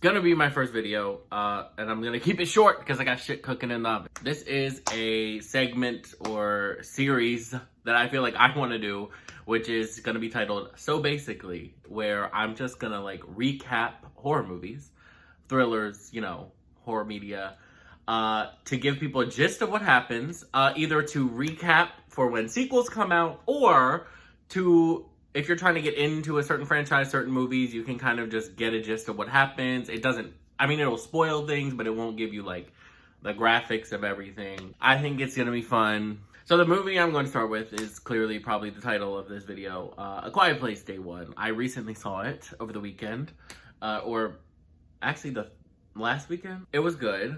gonna be my first video, and I'm gonna keep it short because I got shit cooking in the oven. This is a segment or series that I feel like I want to do, which is gonna be titled So Basically, where I'm just gonna like recap horror movies, thrillers, you know, horror media, to give people a gist of what happens, either to recap for when sequels come out, or to, if you're trying to get into a certain franchise, certain movies, you can kind of just get a gist of what happens. It doesn't, I mean, it'll spoil things, but it won't give you like the graphics of everything. I think it's gonna be fun. So the movie I'm going to start with is clearly probably the title of this video, A Quiet Place Day One. I recently saw it over the weekend, or actually the last weekend. It was good,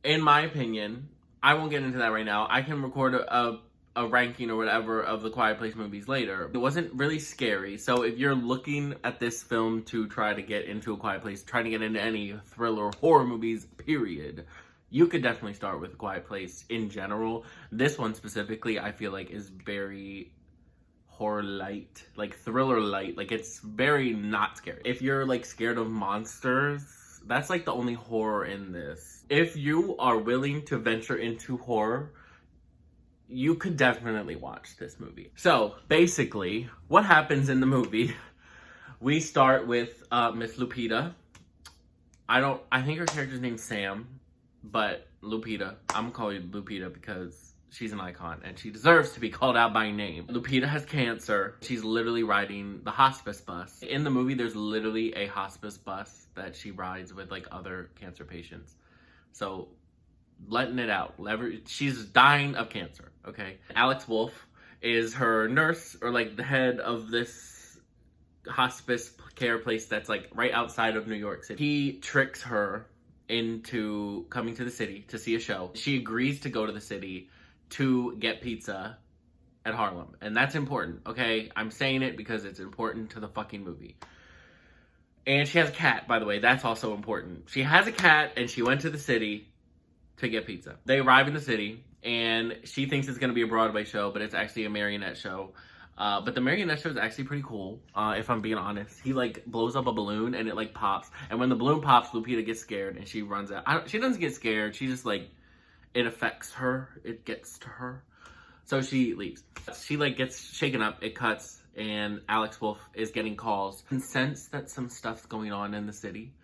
in my opinion. I won't get into that right now. I can record a ranking or whatever of the Quiet Place movies later. It wasn't really scary, so if you're looking at this film to try to get into A Quiet Place, trying to get into any thriller horror movies, period, you could definitely start with A Quiet Place in general. This one specifically, I feel like, is very horror light, like thriller light. Like, it's very not scary. If you're like scared of monsters, that's like the only horror in this. If you are willing to venture into horror, you could definitely watch this movie. So basically, what happens in the movie, we start with Miss Lupita. I think her character's named Sam, but Lupita. I'm gonna call you Lupita because she's an icon and she deserves to be called out by name. Lupita has cancer. She's literally riding the hospice bus. In the movie, there's literally a hospice bus that she rides with like other cancer patients. So letting it out. She's dying of cancer, okay? Alex Wolff is her nurse, or like the head of this hospice care place that's like right outside of New York City. He tricks her into coming to the city to see a show. She agrees to go to the city to get pizza at Harlem. And that's important, okay? I'm saying it because it's important to the fucking movie. And she has a cat, by the way. That's also important. She has a cat and she went to the city to get pizza. They arrive in the city and she thinks it's going to be a Broadway show, but it's actually a marionette show. But the marionette show is actually pretty cool, if I'm being honest. He like blows up a balloon and it like pops. And when the balloon pops, Lupita gets scared and she runs out. She doesn't get scared. She just like, it affects her. It gets to her. So she leaves. She like gets shaken up. It cuts and Alex Wolff is getting calls and sense that some stuff's going on in the city.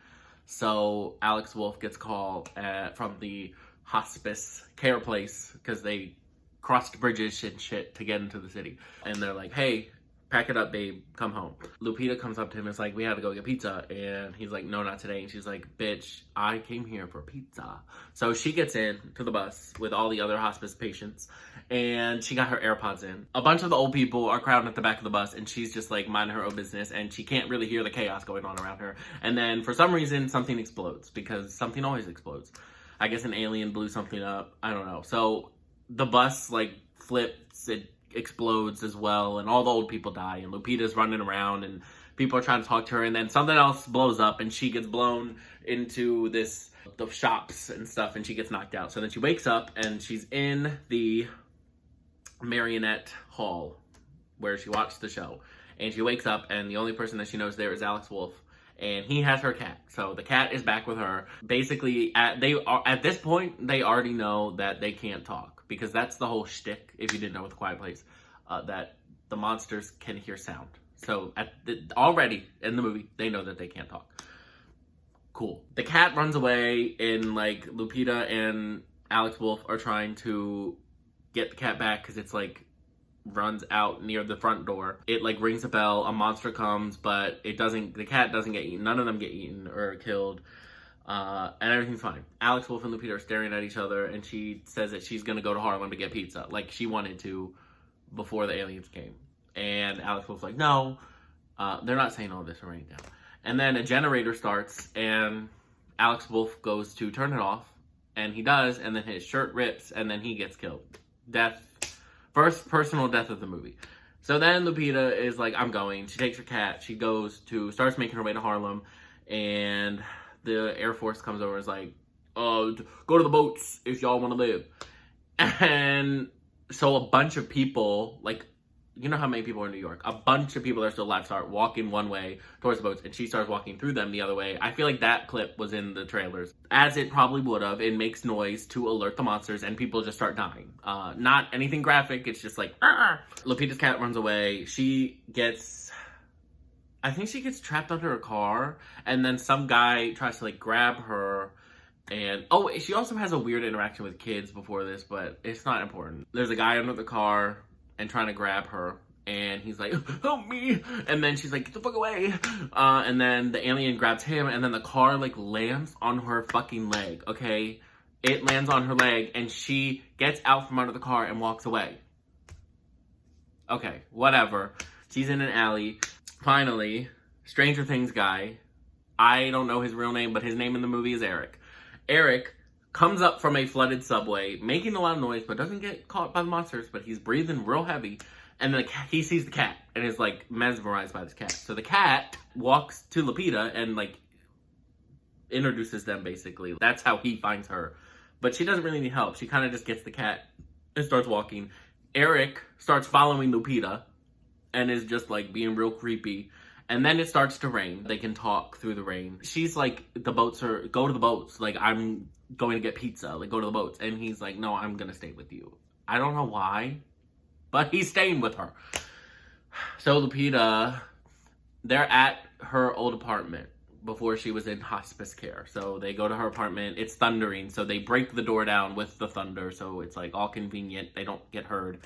So Alex Wolff gets called from the hospice care place because they crossed bridges and shit to get into the city. And they're like, hey, pack it up, babe, come home. Lupita comes up to him and is like, we have to go get pizza. And he's like, no, not today. And she's like, bitch, I came here for pizza. So she gets in to the bus with all the other hospice patients and she got her AirPods in. A bunch of the old people are crowding at the back of the bus and she's just like minding her own business and she can't really hear the chaos going on around her. And then for some reason, something explodes because something always explodes. I guess an alien blew something up. I don't know. So the bus like flips, it explodes as well, and all the old people die, and Lupita's running around, and people are trying to talk to her, and then something else blows up, and she gets blown into the shops and stuff, and she gets knocked out. So then she wakes up, and she's in the marionette hall where she watched the show, and she wakes up, and the only person that she knows there is Alex Wolff. And he has her cat. So the cat is back with her. Basically, at this point, they already know that they can't talk. Because that's the whole shtick, if you didn't know with The Quiet Place, that the monsters can hear sound. So already in the movie, they know that they can't talk. Cool. The cat runs away, and like Lupita and Alex Wolff are trying to get the cat back because it's like runs out near the front door. It like rings a bell, a monster comes, but the cat doesn't get eaten. None of them get eaten or killed. And everything's fine. Alex Wolff and Lupita are staring at each other and she says that she's gonna go to Harlem to get pizza. Like she wanted to before the aliens came. And Alex Wolff's like, no, they're not saying all this right now. And then a generator starts and Alex Wolff goes to turn it off and he does, and then his shirt rips and then he gets killed. Death. First personal death of the movie. So then Lupita is like, I'm going. She takes her cat. She starts making her way to Harlem. And the Air Force comes over and is like, go to the boats if y'all want to live. And so a bunch of people, like you know how many people are in New York? A bunch of people that are still alive start walking one way towards the boats, and she starts walking through them the other way. I feel like that clip was in the trailers. As it probably would have, it makes noise to alert the monsters, and people just start dying. Not anything graphic, it's just like, argh! Lupita's cat runs away. I think she gets trapped under a car, and then some guy tries to like grab her. And oh, she also has a weird interaction with kids before this, but it's not important. There's a guy under the car and trying to grab her, and he's like, help me, and then she's like, get the fuck away, and then the alien grabs him, and then the car like lands on her fucking leg, okay? It lands on her leg, and she gets out from under the car and walks away. Okay, whatever. She's in an alley. Finally, Stranger Things guy, I don't know his real name, but his name in the movie is Eric. Eric comes up from a flooded subway, making a lot of noise, but doesn't get caught by the monsters, but he's breathing real heavy. And then he sees the cat and is like mesmerized by this cat. So the cat walks to Lupita and like introduces them basically. That's how he finds her. But she doesn't really need help. She kind of just gets the cat and starts walking. Eric starts following Lupita and is just like being real creepy. And then it starts to rain. They can talk through the rain. She's like, go to the boats. Like, I'm going to get pizza. Like, go to the boats. And he's like, no, I'm going to stay with you. I don't know why, but he's staying with her. So Lupita, they're at her old apartment before she was in hospice care. So they go to her apartment. It's thundering. So they break the door down with the thunder. So it's like all convenient. They don't get heard.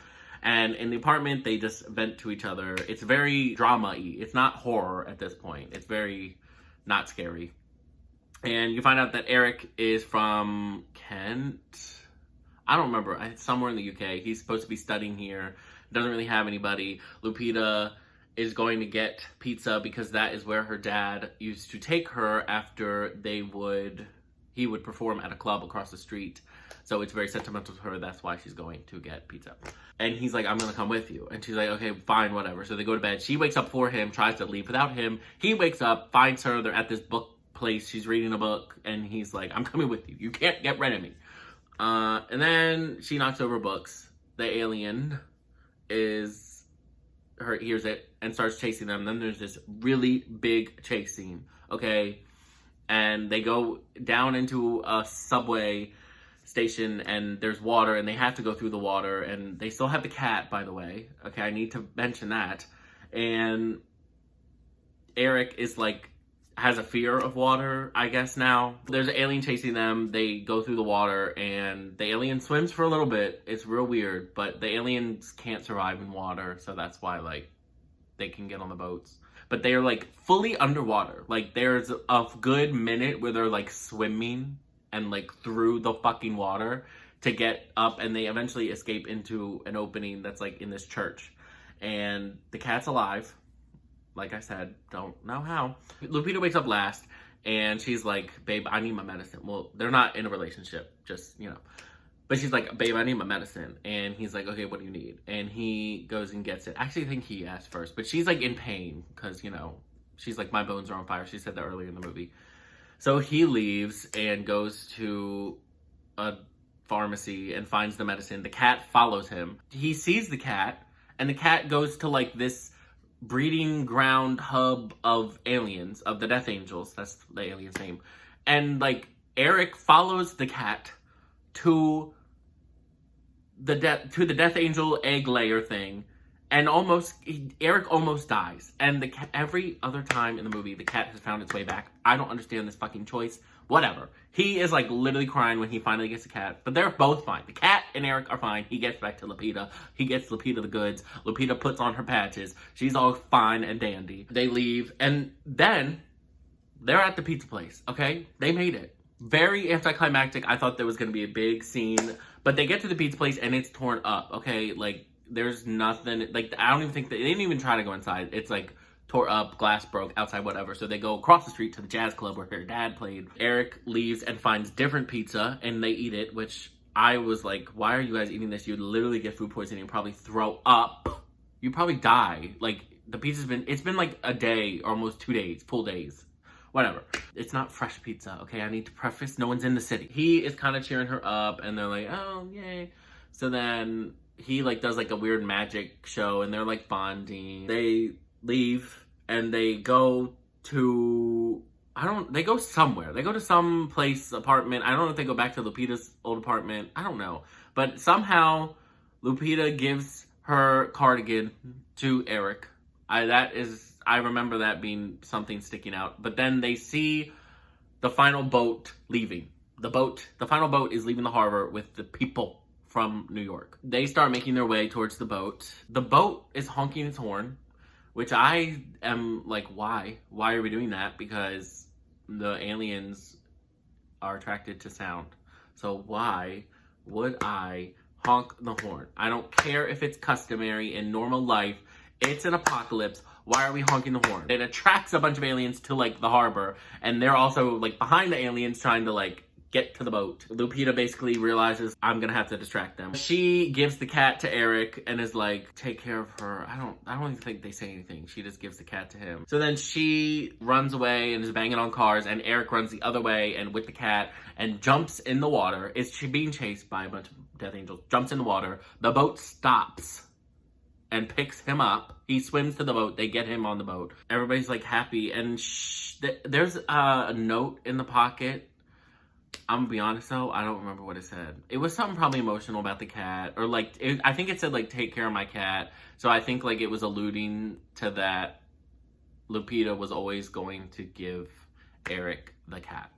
And in the apartment, they just vent to each other. It's very drama-y. It's not horror at this point. It's very not scary. And you find out that Eric is from Kent. I don't remember. It's somewhere in the UK. He's supposed to be studying here. Doesn't really have anybody. Lupita is going to get pizza because that is where her dad used to take her after he would perform at a club across the street. So it's very sentimental to her. That's why she's going to get pizza. And he's like, I'm going to come with you. And she's like, okay, fine, whatever. So they go to bed. She wakes up for him, tries to leave without him. He wakes up, finds her. They're at this book place. She's reading a book. And he's like, I'm coming with you. You can't get rid of me. And then she knocks over books. The alien hears it and starts chasing them. Then there's this really big chase scene. Okay. And they go down into a subway station and there's water and they have to go through the water and they still have the cat, by the way. Okay, I need to mention that. And Eric is like, has a fear of water, I guess now. There's an alien chasing them. They go through the water and the alien swims for a little bit. It's real weird, but the aliens can't survive in water. So that's why like they can get on the boats. But they're like fully underwater. Like there's a good minute where they're like swimming and like through the fucking water to get up, and they eventually escape into an opening that's like in this church. And the cat's alive. Like I said, don't know how. Lupita wakes up last and she's like, babe, I need my medicine. Well, they're not in a relationship, just, you know. But she's like, babe, I need my medicine. And he's like, okay, what do you need? And he goes and gets it. Actually, I think he asked first, but she's like in pain because, you know, she's like, my bones are on fire. She said that earlier in the movie. So he leaves and goes to a pharmacy and finds the medicine. The cat follows him. He sees the cat, and the cat goes to like this breeding ground hub of aliens, of the Death Angels. That's the alien's name. And like Eric follows the cat to the Death Angel egg layer thing. And Eric almost dies. And every other time in the movie, the cat has found its way back. I don't understand this fucking choice. Whatever. He is like literally crying when he finally gets the cat. But they're both fine. The cat and Eric are fine. He gets back to Lupita. He gets Lupita the goods. Lupita puts on her patches. She's all fine and dandy. They leave. And then they're at the pizza place. Okay? They made it. Very anticlimactic. I thought there was going to be a big scene. But they get to the pizza place and it's torn up. Okay? Like, there's nothing, like, I don't even think, they didn't even try to go inside. It's like tore up, glass broke, outside, whatever. So they go across the street to the jazz club where her dad played. Eric leaves and finds different pizza and they eat it, which I was like, why are you guys eating this? You'd literally get food poisoning and probably throw up. You'd probably die. Like, the pizza's it's been like a day, almost 2 days, full days. Whatever. It's not fresh pizza, okay? I need to preface, no one's in the city. He is kind of cheering her up and they're like, oh, yay. So then he like does like a weird magic show, and they're like bonding. They leave and they go to they go somewhere. They go to some place, apartment. I don't know if they go back to Lupita's old apartment. I don't know. But somehow Lupita gives her cardigan to Eric. I remember that being something sticking out. But then they see the final boat leaving. The final boat is leaving the harbor with the people from New York. They start making their way towards the boat. The boat is honking its horn, which I am like, why? Why are we doing that? Because the aliens are attracted to sound. So why would I honk the horn? I don't care if it's customary in normal life. It's an apocalypse. Why are we honking the horn? It attracts a bunch of aliens to like the harbor, and they're also like behind the aliens trying to like get to the boat. Lupita basically realizes, I'm gonna have to distract them. She gives the cat to Eric and is like, take care of her. I don't even think they say anything. She just gives the cat to him. So then she runs away and is banging on cars, and Eric runs the other way and with the cat and jumps in the water. She being chased by a bunch of death angels, jumps in the water. The boat stops and picks him up. He swims to the boat. They get him on the boat. Everybody's like happy, and there's a note in the pocket. I'm gonna be honest though, I don't remember what it said. It was something probably emotional about the cat, or like, I think it said like, take care of my cat. So I think like it was alluding to that Lupita was always going to give Eric the cat.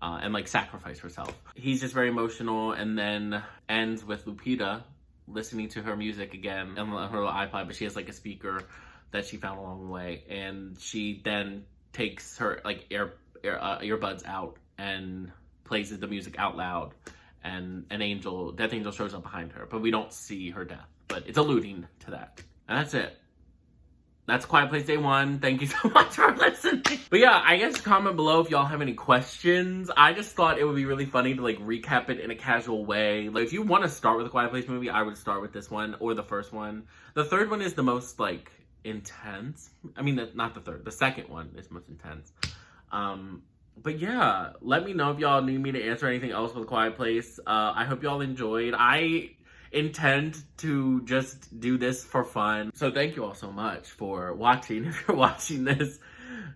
And like sacrifice herself. He's just very emotional, and then ends with Lupita listening to her music again on her little iPod, but she has like a speaker that she found along the way, and she then takes her like earbuds out and plays the music out loud, and death angel shows up behind her, but we don't see her death, but it's alluding to that. And that's it. That's Quiet Place Day 1. Thank you so much for listening. But yeah, I guess comment below if y'all have any questions. I just thought it would be really funny to like recap it in a casual way. Like if you want to start with a Quiet Place movie, I would start with this one or the first one. The third one is the most like intense. I mean, not the third. The second one is most intense. But yeah, let me know if y'all need me to answer anything else with Quiet Place. I hope y'all enjoyed. I intend to just do this for fun. So thank you all so much for watching. If you're watching this,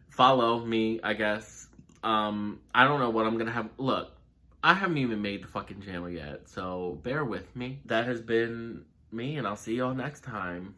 follow me, I guess. I don't know what I'm gonna have. Look, I haven't even made the fucking channel yet, so bear with me. That has been me, and I'll see y'all next time.